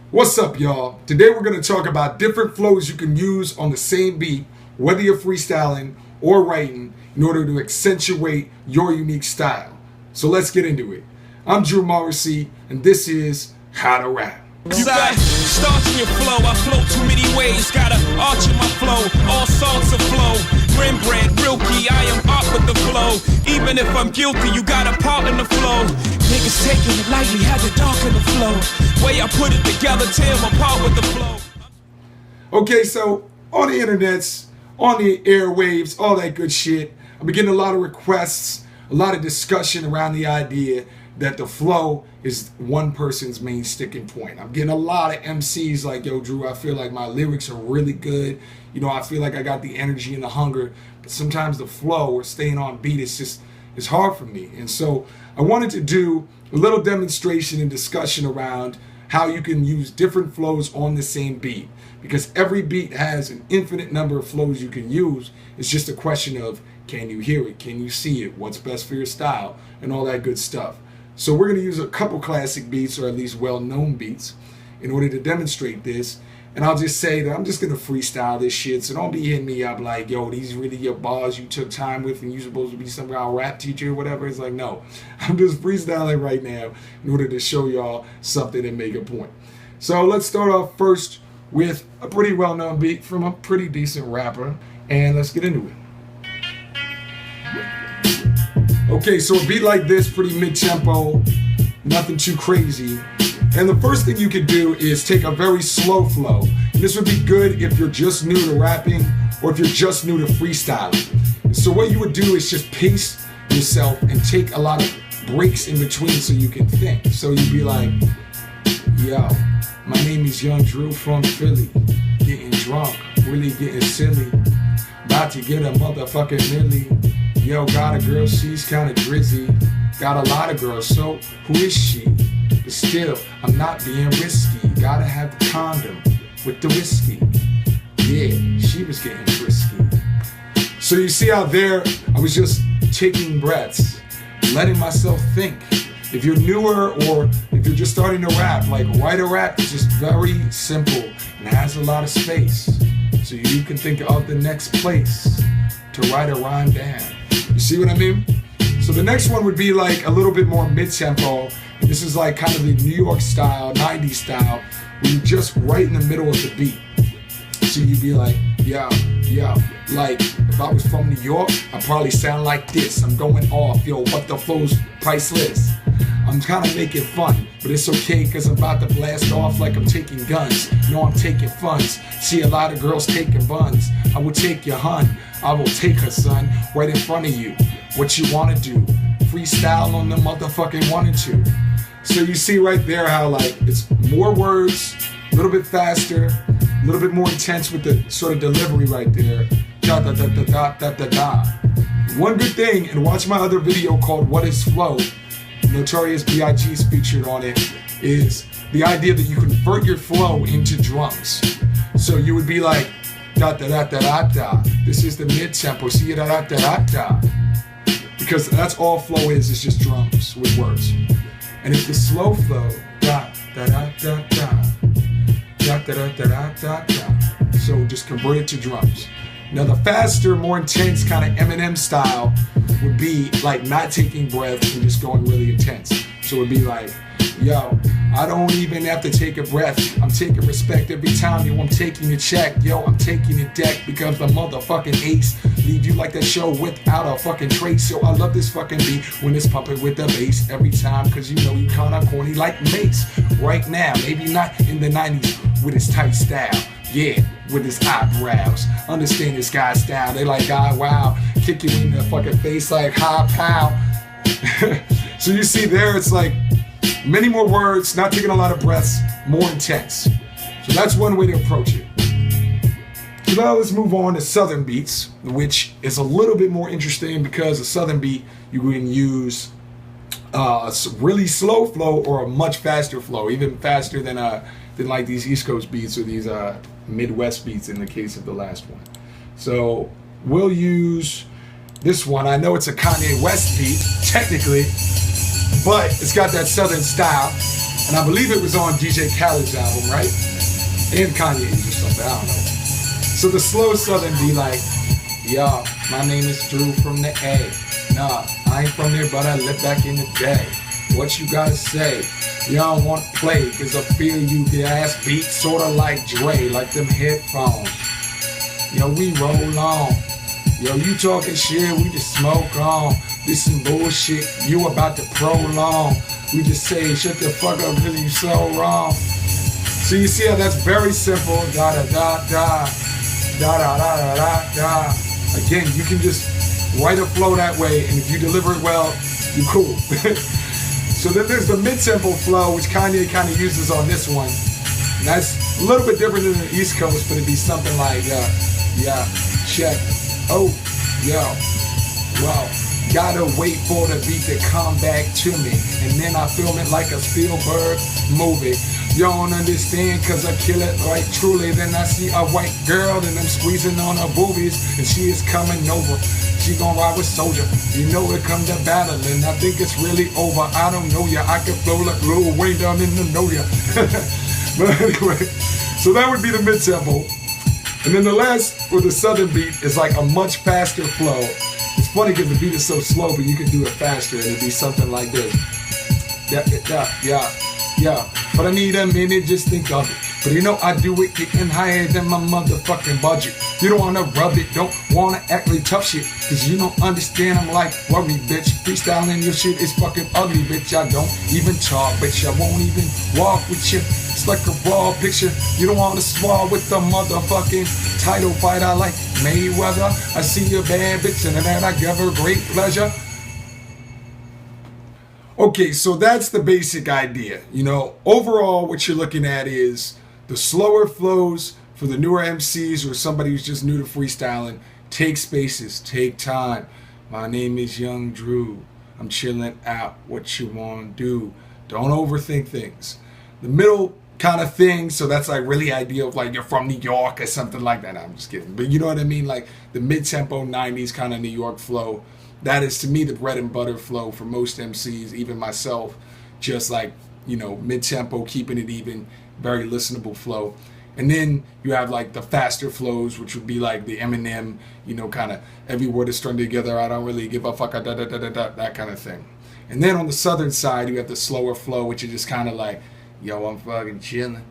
What's up, y'all? Today we're going to talk about different flows you can use on the same beat, whether you're freestyling or writing, in order to accentuate your unique style. So let's get into it. I'm Drew Morrissey, and this is How to Rap. You got starch in your flow, I flow too many ways. Got an arch in my flow, all sorts of flow. Rembrandt, Rilke, I am art with the flow. Even if I'm guilty, you got a part in the flow. Niggas taking it lightly, had to darken the flow. Way I put it together, tear them apart with the flow. Okay, so on the internets, on the airwaves, all that good shit, I've been getting a lot of requests, a lot of discussion around the idea that the flow is one person's main sticking point. I'm getting a lot of MCs like, yo, Drew, I feel like my lyrics are really good. You know, I feel like I got the energy and the hunger, but sometimes the flow or staying on beat it's hard for me. And so I wanted to do a little demonstration and discussion around how you can use different flows on the same beat, because every beat has an infinite number of flows you can use. It's just a question of, can you hear it? Can you see it? What's best for your style? And all that good stuff. So we're going to use a couple classic beats, or at least well-known beats, in order to demonstrate this. And I'll just say that I'm just going to freestyle this shit. So don't be hitting me up like, yo, these really your bars you took time with and you're supposed to be some kind of rap teacher or whatever. It's like, no, I'm just freestyling right now in order to show y'all something and make a point. So let's start off first with a pretty well-known beat from a pretty decent rapper. And let's get into it. Okay, so a beat like this, pretty mid-tempo, nothing too crazy. And the first thing you could do is take a very slow flow. This would be good if you're just new to rapping or if you're just new to freestyling. So what you would do is just pace yourself and take a lot of breaks in between so you can think. So you'd be like, yo, my name is Young Drew from Philly, getting drunk, really getting silly, about to get a motherfucking milli. Yo, got a girl, she's kinda drizzy. Got a lot of girls, so who is she? But still, I'm not being risky. Gotta have the condom with the whiskey. Yeah, she was getting frisky. So you see out there, I was just taking breaths, letting myself think. If you're newer or if you're just starting to rap, like write a rap is just very simple and has a lot of space. So you can think of the next place to write a rhyme down. You see what I mean? So the next one would be like a little bit more mid-tempo. This is like kind of the New York style, 90s style, where you're just right in the middle of the beat. So you'd be like, yo, like if I was from New York, I'd probably sound like this. I'm going off, yo, what the flow's priceless. I'm kind of making fun, but it's okay because I'm about to blast off like I'm taking guns. No, I'm taking funds. See a lot of girls taking buns. I will take your hun. I will take her son right in front of you. What you want to do? Freestyle on the motherfucking 1 and 2. So you see right there how like it's more words, a little bit faster, a little bit more intense with the sort of delivery right there. Da da da da da da da da. One good thing, and watch my other video called What is Flow, Notorious B.I.G.'s featured on it, is the idea that you convert your flow into drums. So you would be like, da da da da da da. This is the mid-tempo, see da da da da da. Because that's all flow is just drums with words. And if the slow flow, da da da da da, da da da da da da. So just convert it to drums. Now the faster, more intense kind of Eminem style would be like not taking breath and just going really intense. So it would be like, yo, I don't even have to take a breath. I'm taking respect every time, yo, I'm taking a check. Yo, I'm taking a deck because the motherfucking ace. Leave you like that show without a fucking trace. Yo, I love this fucking beat when it's pumping with the bass every time, cause you know you kinda corny like Mace. Right now, maybe not in the 90s with his tight style. Yeah, with his eyebrows. Understand this guy's style. They like, God, wow. Kick you in the fucking face like, ha, pow. So you see there, it's like many more words, not taking a lot of breaths, more intense. So that's one way to approach it. So now let's move on to Southern beats, which is a little bit more interesting because a Southern beat, you can use a really slow flow or a much faster flow, even faster than like these East Coast beats or these Midwest beats in the case of the last one. So we'll use this one. I know it's a Kanye West beat, technically, but it's got that Southern style. And I believe it was on DJ Khaled's album, right? And Kanye's or something, I don't know. So the slow Southern be like, yo, my name is Drew from the A. Nah, I ain't from there, but I lived back in the day. What you gotta say? Y'all don't wanna play, cause I feel you, the ass beat sorta like Dre, like them headphones. Yo, we roll on. Yo, you talking shit, we just smoke on. This some bullshit, you about to prolong. We just say, shut the fuck up, cause you so wrong. So you see how that's very simple. Da da da da. Da da da da da da. Again, you can just write a flow that way, and if you deliver it well, you cool. So then there's the mid-tempo flow, which Kanye kind of uses on this one. And that's a little bit different than the East Coast, but it'd be something like, yeah, check. Oh, yo, wow. Gotta wait for the beat to come back to me, and then I film it like a Spielberg movie. You don't understand, cause I kill it like truly. Then I see a white girl and I'm squeezing on her boobies, and she is coming over. She gon' ride with Soldier. You know it come to battle, and I think it's really over. I don't know ya, I can flow like Lil Wayne down in the know ya. But anyway, so that would be the mid-tempo. And then the last, or the Southern beat, is like a much faster flow. It's funny because the beat is so slow, but you can do it faster, and it'd be something like this. Yeah. But I need a minute, just think of it. But you know I do it getting higher than my motherfucking budget. You don't wanna rub it, don't wanna act like tough shit, cause you don't understand, I'm like worry, bitch. Freestyling your shit is fucking ugly, bitch. I don't even talk, bitch. I won't even walk with you. It's like a raw picture. You don't wanna swallow with the motherfucking title fight. I like Mayweather. I see a bad bitch and that I give her great pleasure. Okay, so that's the basic idea. You know, overall, what you're looking at is the slower flows for the newer MCs or somebody who's just new to freestyling. Take spaces, take time. My name is Young Drew. I'm chilling out. What you want to do? Don't overthink things. The middle kind of thing, so that's like really ideal, like you're from New York or something like that. No, I'm just kidding. But you know what I mean? Like the mid-tempo 90s kind of New York flow. That is, to me, the bread and butter flow for most MCs, even myself. Just like, you know, mid-tempo, keeping it even, very listenable flow. And then you have like the faster flows, which would be like the Eminem, you know, kind of every word is strung together. I don't really give a fuck, da da da da da, that kind of thing. And then on the southern side, you have the slower flow, which is just kind of like, yo, I'm fucking chilling.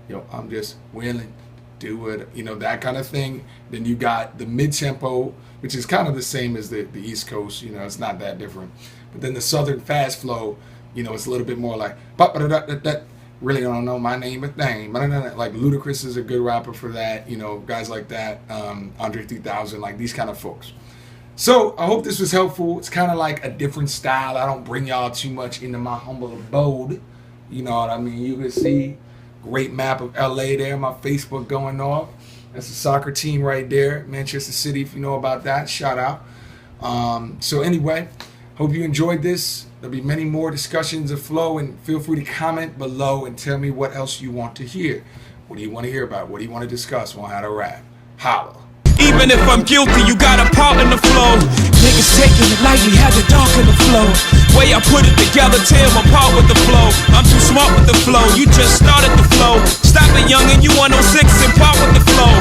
Yo, I'm just willing. Do it, you know, that kind of thing. Then you got the mid-tempo, which is kind of the same as the East Coast, you know, it's not that different. But then the southern fast flow, you know, it's a little bit more like, really don't know my name, but thing. Like Ludacris is a good rapper for that, you know, guys like that, Andre 3000, like these kind of folks. So I hope this was helpful. It's kind of like a different style. I don't bring y'all too much into my humble abode. You know what I mean? You can see great map of LA there, my Facebook going off. That's a soccer team right there, Manchester City, if you know about that, shout out. So anyway, hope you enjoyed this. There'll be many more discussions of flow, and feel free to comment below and tell me what else you want to hear. What do you want to hear about? What do you want to discuss on how to rap? Holla. Even if I'm guilty, you got a part in the flow. Niggas taking it lightly, had the dark in the flow. Way I put it together, tear them apart with the flow. I'm too smart with the flow, you just started the flow. Stop it, youngin', you 106 and part with the flow.